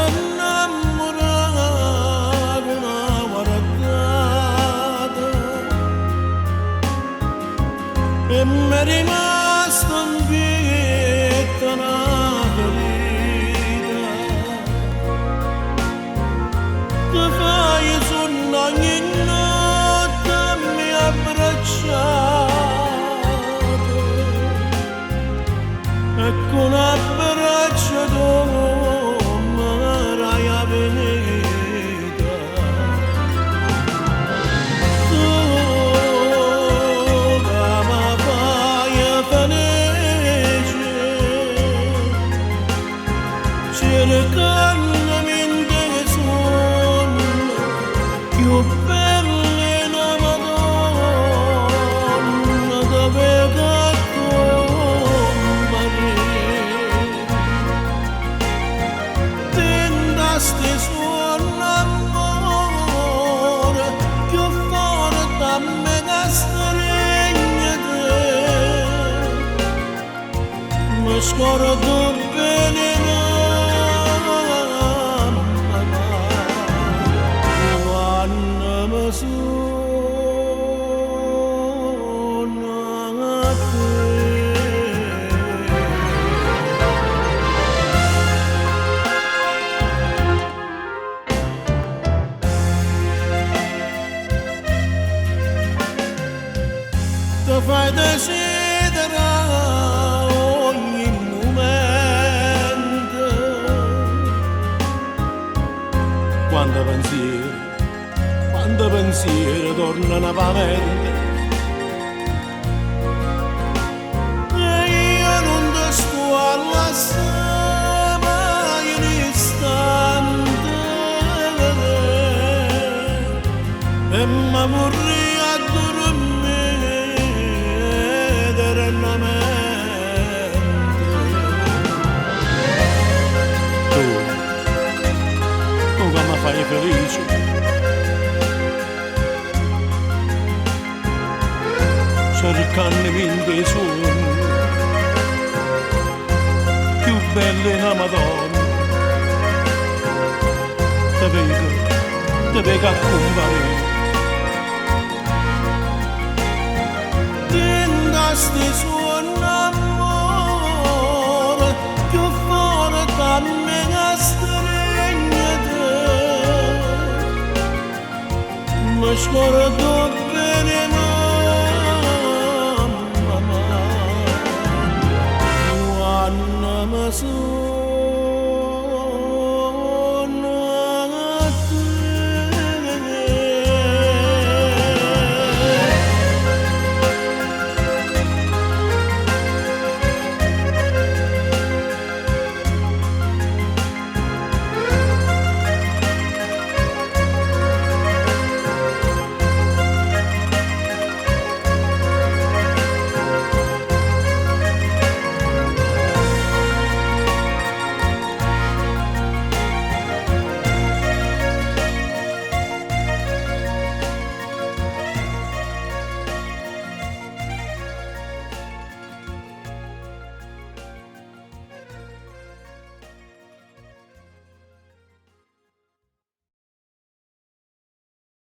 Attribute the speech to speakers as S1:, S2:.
S1: innamorata guardata e mi è rimasta in vita una ferita. Ti fai sonno ogni notte mi abbracciato e con un abbraccio tu mi rai venuta. Tu che mi fai felice cercandomi in te sogno più belle una Madonna dove tentaste suon amore più forte a me che stregnete mi scordo bene quando mi sono a te. Ti fai desiderare ogni momento quando pensieri tornano a mente e io non ti sto a lasciare mai un istante e mi vorrei a tu che mi fai felice cercandomi in dei sogni più belle una Madonna te vedo a comparire tentaste suon amore più forte a me che stregnete mi scordo